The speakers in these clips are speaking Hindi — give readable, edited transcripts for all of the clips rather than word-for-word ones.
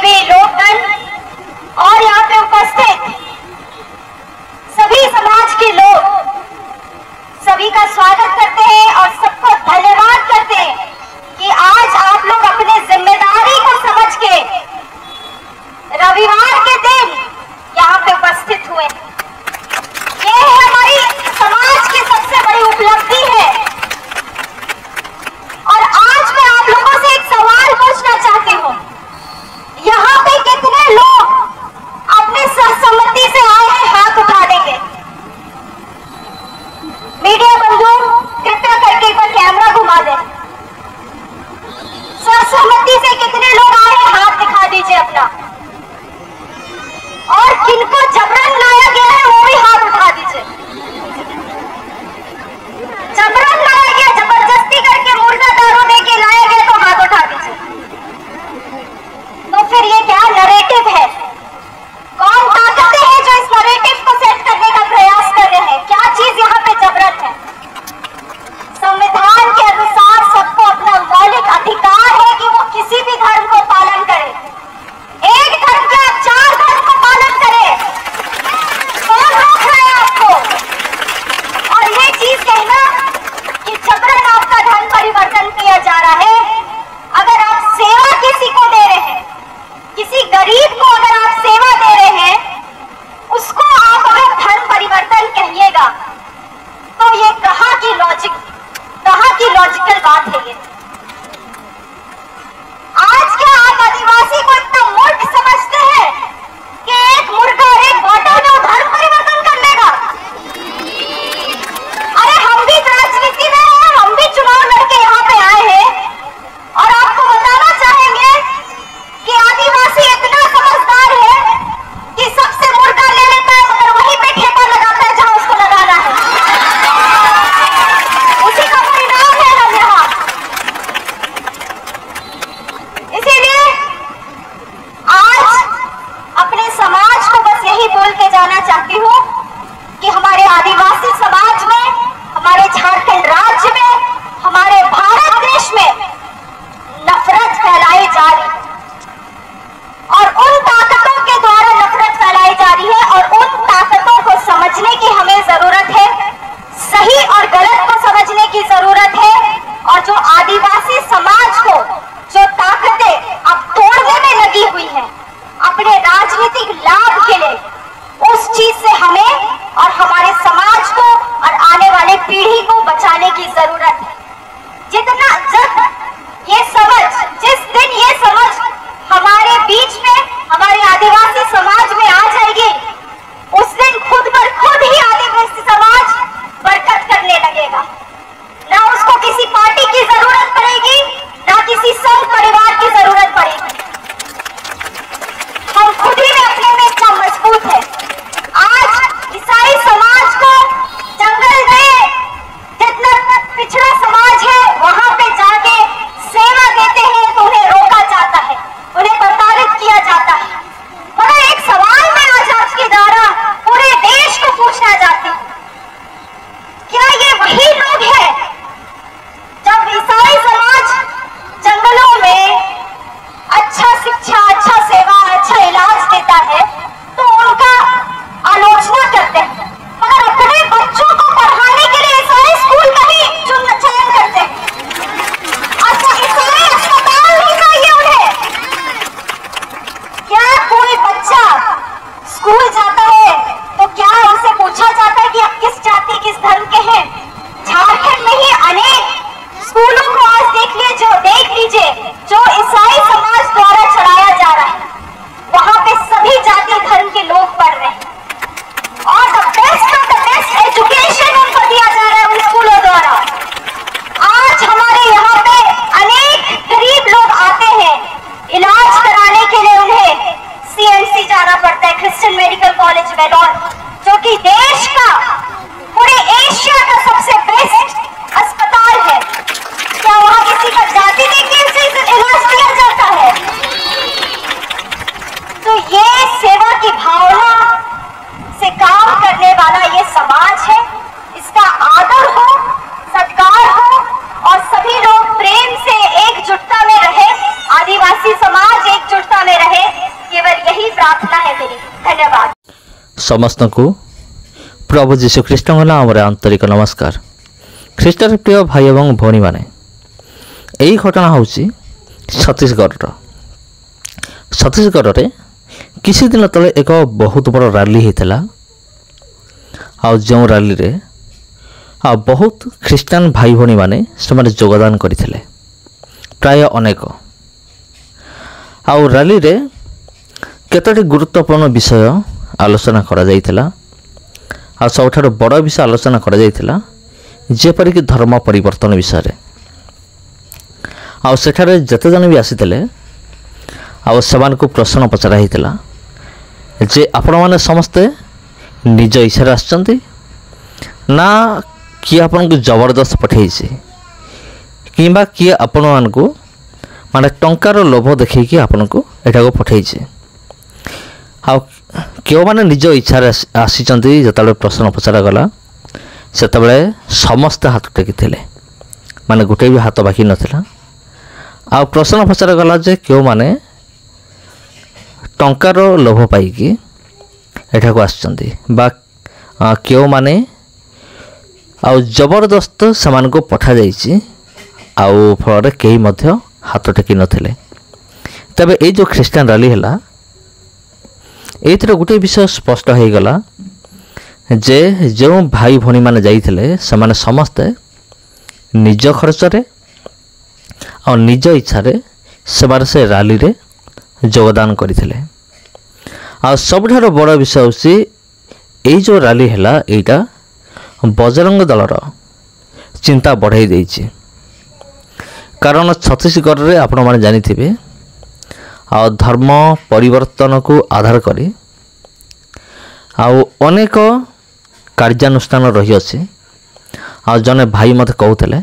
देवी लोकगण और यहाँ पे उपस्थित सभी समाज के लोग सभी का स्वागत करते हैं और सबको धन्यवाद करते हैं कि आज आप लोग अपने जिम्मेदारी को समझ के रविवार के दिन यहाँ पे उपस्थित हुए। ये हमारी समाज की सबसे बड़ी उपलब्धि है। और आज मैं आप लोगों से एक सवाल पूछना चाहती हूँ, यहाँ पे कितने लोग अपने सहसम्मति से आए हैं? हाथ उठा देंगे। मीडिया बंधु कृपया करके एक बार कैमरा घुमा दें। सहसम्मति से कितने लोग आए हैं? हाथ दिखा दीजिए अपना। और किनको जबरन लाया गया है वो भी हाथ उठा दीजिए। जबरन लाया गया, जबरदस्ती करके मुर्दा दारू दे के लाया गया तो हाथ उठा दीजिए। तो फिर ये क्या नरेटिव है? कौन ताकतें हैं जो इस नरेटिव को सेट करने का प्रयास कर रहे हैं? क्या चीज यहाँ पे जबरन है? संविधान के अनुसार सबको अपना मौलिक अधिकार है कि वो किसी भी धर्म को पालन करे। एक धर्म का 4 धर्म को पालन करे। कौन रोक रहा है आपको? और ये चीज कहना कि जबरन आपका धर्म परिवर्तन किया जा रहा है। अगर आप सेवा किसी को दे रहे हैं, किसी गरीब को अगर आप सेवा दे रहे हैं, उसको आप अगर धर्म परिवर्तन कहिएगा तो ये कहाँ की लॉजिकल बात है? ये आज क्या आप आदिवासी को इतना मूर्ख समझते हैं कि एक मुर्गा और एक बॉटल में धर्म परिवर्तन कर लेगा? अरे हम भी राजनीति में हैं, हम भी चुनाव लड़के यहाँ पे आए हैं और आपको बताना चाहेंगे कि आदिवासी इतना समझदार है कि सबसे मुर्गा ले लेता है मगर वहीं पे ठेका लगाता है जहां उसको लगाना है। उसी का परिणाम है हम यहाँ। इसीलिए आज अपने समाज को बस यही बोल के जाना चाहती हूँ कि हमारे आदिवासी समाज में, हमारे झारखंड राज्य में, हमारे भारत देश में नफरत फैलाई जा रही और उन ताकतों के द्वारा नफरत फैलाई जा रही है और उन ताकतों को समझने की हमें जरूरत है। सही और गलत को समझने की जरूरत है। और जो आदिवासी समाज को जो ताकतें अब तोड़ने में लगी हुई है अपने राजनीतिक लाभ के लिए, उस चीज से हमें और हमारे समाज को और आने वाले पीढ़ी को बचाने की जरूरत है। जिस दिन ये समझ हमारे बीच में, हमारे आदिवासी समाज में आ जाएगी, उस दिन खुद पर खुद ही आदिवासी समाज बरकत करने लगेगा। ना उसको किसी पार्टी की जरूरत पड़ेगी, ना किसी संघ परिवार की जरूरत पड़ेगी। हम खुद ही में अपने में इतना मजबूत है। आज ईसाई समाज को जंगल में जितना पिछड़ा समाज है वहां पे जाके सेवा देते हैं तो उन्हें रोका जाता है, उन्हें प्रताड़ित किया जाता है। मगर एक सवाल मैं आज आपके द्वारा पूरे देश को पूछना चाहती हूँ, क्या ये वही लोग हैं जब ईसाई समाज जंगलों में अच्छा शिक्षा, अच्छा सेवा, अच्छा इलाज देता है तो उनका आलोचना करते हैं, मगर अपने बच्चों को पढ़ाने के लिए ईसाई स्कूल का ही चयन करते हैं? अच्छा, ईसाई अस्पताल नहीं चाहिए उन्हें? क्या कोई बच्चा स्कूल जाता है तो क्या उनसे पूछा जाता है कि आप किस जाति, किस धर्म के हैं? झारखंड में ही अनेक स्कूलों को आज देख लीजिए जो ईसाई समाज द्वारा चलाया जा रहा है, वहां पे सभी जाति धर्म के लोग पढ़ रहे हैं और द बेस्ट एजुकेशन उनको दिया जा रहा है उन स्कूलों द्वारा। आज हमारे यहाँ पे अनेक गरीब लोग आते हैं, इलाज कराने के लिए उन्हें CMC जाना पड़ता है, क्रिश्चियन मेडिकल कॉलेज बेलौर, जो कि देश का, पूरे एशिया का सबसे बेस्ट अस्पताल है। क्या वहां किसी का जाति देख के इलाज किया जाता है? तो ये सेवा की भावना से काम करने वाला ये समाज है, इसका आदर हो, सत्कार हो और सभी लोग प्रेम से एकजुटता में रहे, आदिवासी समाज एकजुटता में रहे। प्रार्थना है मेरी। धन्यवाद। समस्त को प्रभु जीशु ख्रीष्ट नाम आंतरिक नमस्कार। ख्रीष्टर प्रिय भाई एवं भौणी मैंने यही घटना हूँ छत्तीसगढ़ रे किसी दिन तले एक बहुत बड़ रैली होता आ जो रैली रे बहुत ख्रीष्टान भाई भौणी मैंने योगदान करते प्राय अनेक रैली रे केतोटी गुरुत्वपूर्ण विषय आलोचना करा जाइथिला आ सबठार बड़ विषय आलोचना करा जाइथिला जेपरिक धर्म परिवर्तन विषय रे आ सेठारे जते जन भी आसीथिले आ समान को प्रश्न पचरा हिथिला जे आपण माने समस्ते निज इच्छा आछंती ना किए आपन को जबरदस्त पठेइছে किंबा किए आपण मान को माने टंकार लोभ देखैकि आपन को एटा को पठेइছে आ क्यों माने निज इच्छा आसीचंती जतबे प्रश्न पचरा गला सेतबे समस्त हाथ टेकी थिले माने गुटे भी हाथ बाकी नथिला आ प्रश्न पचरा गला जे क्यों माने टंकार लोभ पाइकी एटा को आछंती बा क्यों माने आ जबरदस्त समान को पठा जाइछि आउ फल कई मध्य हाथ टेकी नथिले। तबे ए जो ख्रीष्टान रैली हैला एथर गोटे विषय स्पष्ट हो गला जे जो भाई भौणी माने जाइथिले समान समस्ते निज खर्च रे और निज इच्छा रे से रैली रे योगदान करथिले। आ सबठार बड़ विषय होसी ए जो रैली हैला एटा बजरंग दलर चिंता बढ़ाई देइछि कारण छत्तीसगढ़ रे आपण माने जानिथिबे आ धर्म परिवर्तन को आधार करी अनेक कार्यानुष्ठान रही अछि। आ जने भाई मत कहूले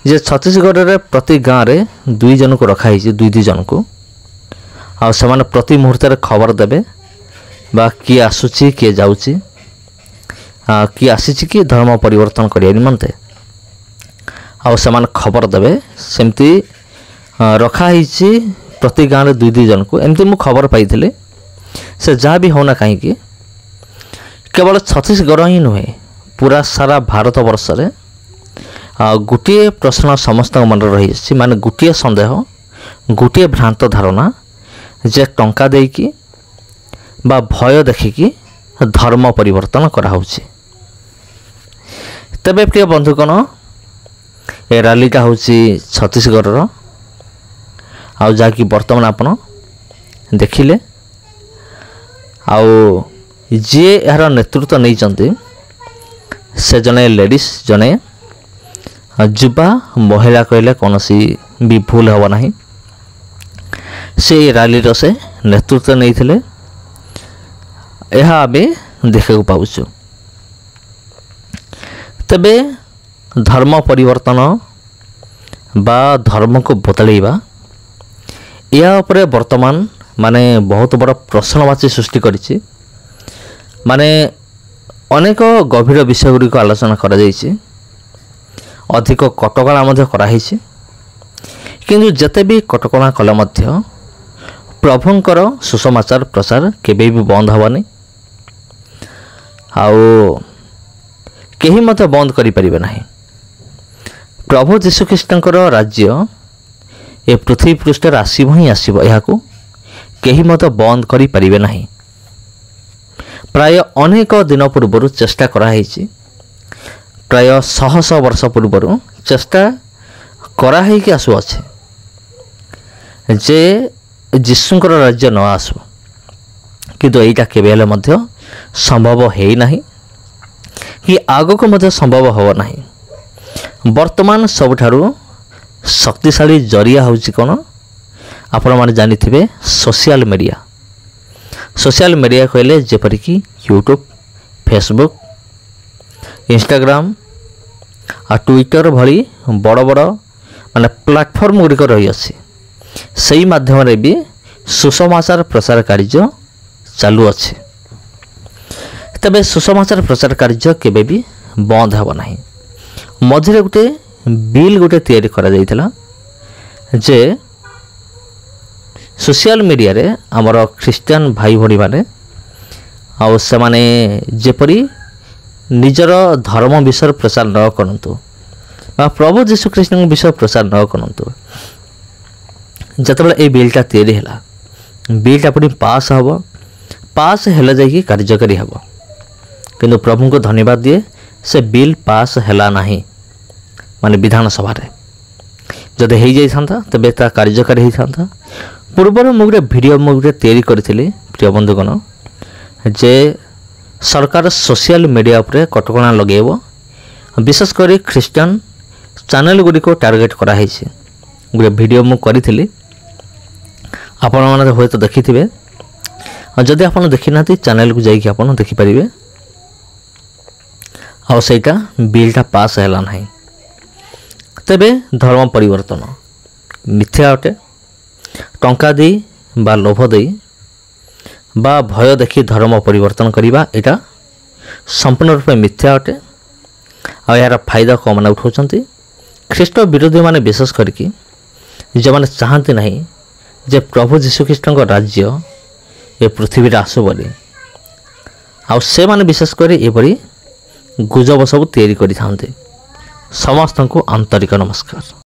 जे छत्तीसगढ़ रे प्रति गाँव रे 2 जन को रखाई 2 जन को आ समान प्रति मुहूर्त रे खबर देबे बा किए आसुची किए जाउची किए आसीची कि धर्म परिवर्तन करिया निमंते आ समान खबर देबे सेमती रखा हिची प्रति गाँव में 2 जन को एमती मु खबर पाई से जहाँ भी होना कहीं केवल छत्तीसगढ़ ही नुहे पूरा सारा भारत वर्ष रे गोटे प्रश्न समस्त मन रही माने गोटे संदेह गोटे भ्रांत धारणा जे टंका देकी बा भय देखिकी धर्म परिवर्तन कराउछि। तबे प्रिय बंधुगण ए रैलीटा हूँ छत्तीसगढ़ आउ जाकि वर्तमान आपण देखिले आउ जे यार नेतृत्व नहीं चंती से जने लेडीज जने युवा महिला कहले कौन सी भी भूल हम ना से रैली से नेतृत्व नहीं थिले यह आमे देखा पाऊँ। तबे धर्म परिवर्तन बा धर्म को बदलैबा या उपरे वर्तमान माने बहुत बड़ प्रश्नवाची सृष्टि करिछि माने अनेक गभीर विषय गुड़ी को आलोचना करा जाइछि अधिक कटकणा मध्य करा हिछि किंतु जते भी कटकणा कले मध्य प्रभुंकर सुसमाचार प्रचार केबे भी बंद हबनी आउ केही मते बंद करि परिबे नाही। प्रभु जीशु ख्रीष्टंकर राज्य ए पृथ्वी पृष्ठ आसब ही आसब यह कहीं मत बंद करि परिबे नाही। प्राय अनेक दिन पूर्व चेष्टा कराई प्राय 100 वर्ष पूर्व चेष्टा कराई आसुअछे जे जीशुंकर राज्य न आसु किंतु एटा केबेले मध्य संभव है नहीं कि आगो को मध्य संभव हो नहीं। वर्तमान सबठारु शक्तिशाली जरिया होची कोन आपण माने जानि थिबे सोशल मीडिया कहले जेपरि कि यूट्यूब फेसबुक इंस्टाग्राम आ ट्विटर भली बड़ बड़ माने प्लेटफॉर्म गुड़िक रही अच्छी से माध्यम रे भी सुसमाचार प्रचार कार्य चालू अच्छे। तबे सुसमाचार प्रचार कार्य केबे भी बंद हेब नाही। मझे गोटे बिल गोटे तैयारी करा जाइथिला जे सोशल मीडिया रे आमर ख्रीस्टियन भाई भाई मैंने आउ से माने जेपरी निजर धर्म विषय प्रचार न करंतु बा प्रभु जीशु ख्रीष्ट विषय प्रचार न करंतु जतबेले ए बिलटा तैयारी हैला बिलटा पुणी पास हम पास हेले जाइए कार्यकारी हम किंतु प्रभु को धन्यवाद दिए से बिल पास हैला नहीं माने विधानसभा रे जदि हो जाता तेज ता कार्यकारी होता पूर्वर मुझे वीडियो मुझे तैयारी करी प्रिय बंधुगण जे सरकार सोशल मीडिया उपरे कटकणा लगेब विशेषकर ख्रीस्टियन चैनल गुड़िक टार्गेट कराई गोटे वीडियो मुझे करी आपण मैंने हूँ तो देखि थे जदि आप देखी ना चैनल को जाकि आप देखिपारे आईटा बिलटा पास है ना तेबे धर्म परिवर्तन मिथ्या अटे टंका दे बा लोभ दे बा भय देखी धर्म परिवर्तन करवा यहाँ संपूर्ण रूप मिथ्या अटे आ यार फायदा कौन मैंने उठाऊँ ख्रीष्ट विरोधी मैंने विशेष करके जो मैंने चाहती नहीं जे प्रभु जीशुख्रीष्ट राज्य ये पृथ्वी आसु बोली से माने विशेष कर एपरी गुजब सब तैयारी करते समस्त को आंतरिक नमस्कार।